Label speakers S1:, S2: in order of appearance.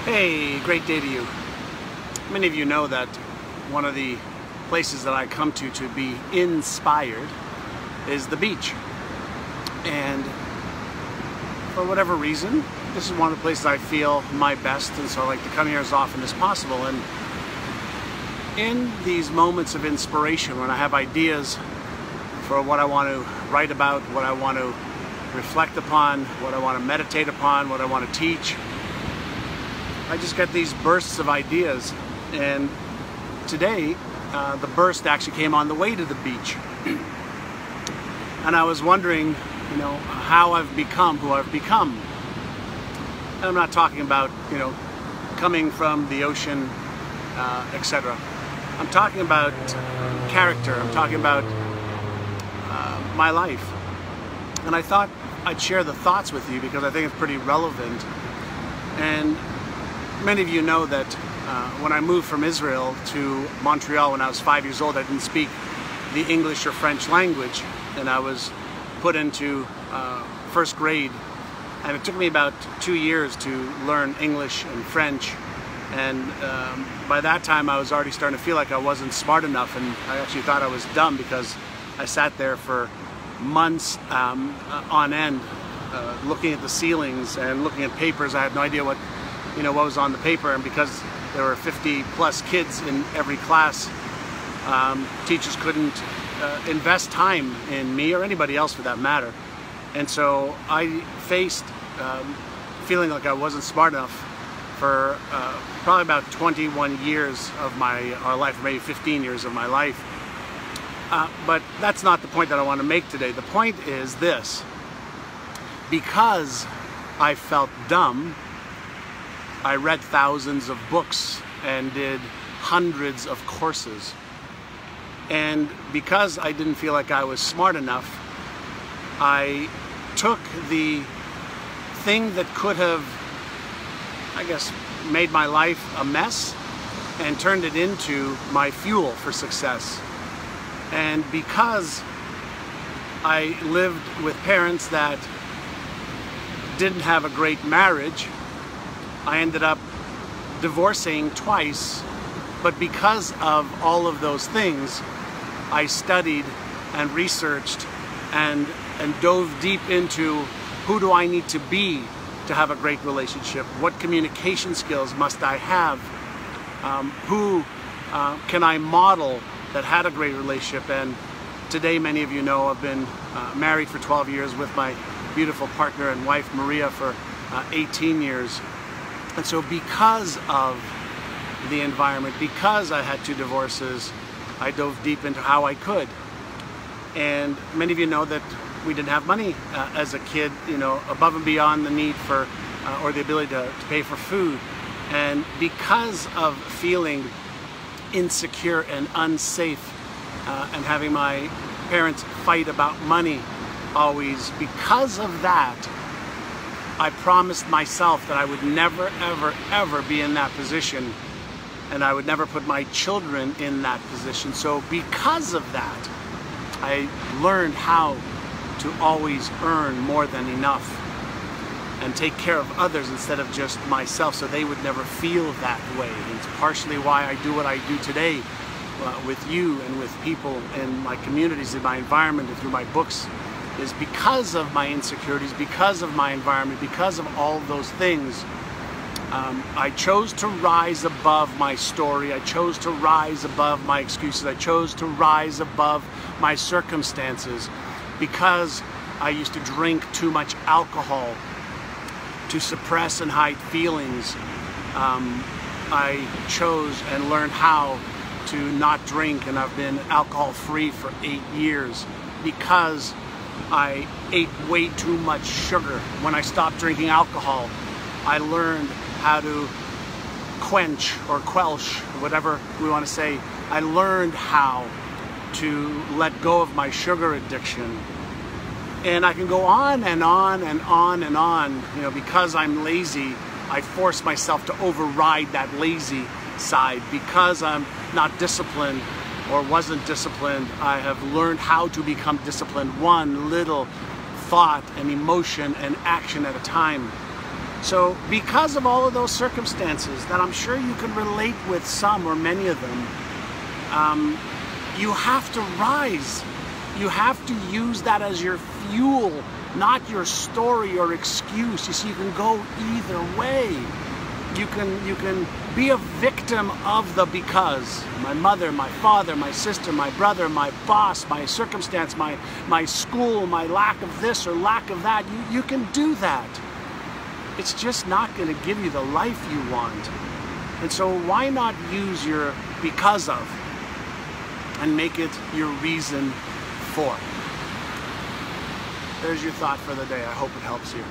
S1: Hey, great day to you. Many of you know that one of the places that I come to be inspired is the beach. And for whatever reason, this is one of the places I feel my best, and so I like to come here as often as possible. And in these moments of inspiration, when I have ideas for what I want to write about, what I want to reflect upon, what I want to meditate upon, what I want to teach, I just get these bursts of ideas. And today, the burst actually came on the way to the beach. And I was wondering, how I've become who I've become. And I'm not talking about, coming from the ocean, etc. I'm talking about character. I'm talking about my life. And I thought I'd share the thoughts with you because I think it's pretty relevant. And many of you know that when I moved from Israel to Montreal when I was 5 years old, I didn't speak the English or French language, and I was put into first grade, and it took me about 2 years to learn English and French, and by that time I was already starting to feel like I wasn't smart enough, and I actually thought I was dumb because I sat there for months on end looking at the ceilings and looking at papers. I had no idea what was on the paper, and because there were 50 plus kids in every class, teachers couldn't invest time in me or anybody else for that matter. And so I faced feeling like I wasn't smart enough for probably about 21 years of my life, or maybe 15 years of my life. But that's not the point that I want to make today. The point is this: because I felt dumb, I read thousands of books and did hundreds of courses. And because I didn't feel like I was smart enough, I took the thing that could have, I guess, made my life a mess and turned it into my fuel for success. And because I lived with parents that didn't have a great marriage, I ended up divorcing twice, but because of all of those things, I studied and researched and dove deep into who do I need to be to have a great relationship? What communication skills must I have? Who can I model that had a great relationship? And today, many of you know, I've been married for 12 years with my beautiful partner and wife, Maria, for 18 years. And so because of the environment, because I had 2 divorces, I dove deep into how I could. And many of you know that we didn't have money as a kid, above and beyond the need for, or the ability to pay for food. And because of feeling insecure and unsafe and having my parents fight about money always, because of that, I promised myself that I would never, ever, ever be in that position, and I would never put my children in that position. So because of that, I learned how to always earn more than enough and take care of others instead of just myself, so they would never feel that way. And it's partially why I do what I do today with you and with people in my communities, in my environment, and through my books, is because of my insecurities, because of my environment, because of all of those things. I chose to rise above my story. I chose to rise above my excuses. I chose to rise above my circumstances because I used to drink too much alcohol to suppress and hide feelings. I chose and learned how to not drink, and I've been alcohol-free for 8 years because I ate way too much sugar. When I stopped drinking alcohol, I learned how to quench or quelch, whatever we want to say. I learned how to let go of my sugar addiction. And I can go on and on and on and on. Because I'm lazy, I force myself to override that lazy side. Because I'm not disciplined or wasn't disciplined, I have learned how to become disciplined, one little thought and emotion and action at a time. So because of all of those circumstances that I'm sure you can relate with some or many of them, you have to rise. You have to use that as your fuel, not your story or excuse. You see, you can go either way. You can be a victim of the because. My mother, my father, my sister, my brother, my boss, my circumstance, my school, my lack of this or lack of that. You can do that. It's just not going to give you the life you want. And so why not use your because of and make it your reason for? There's your thought for the day. I hope it helps you.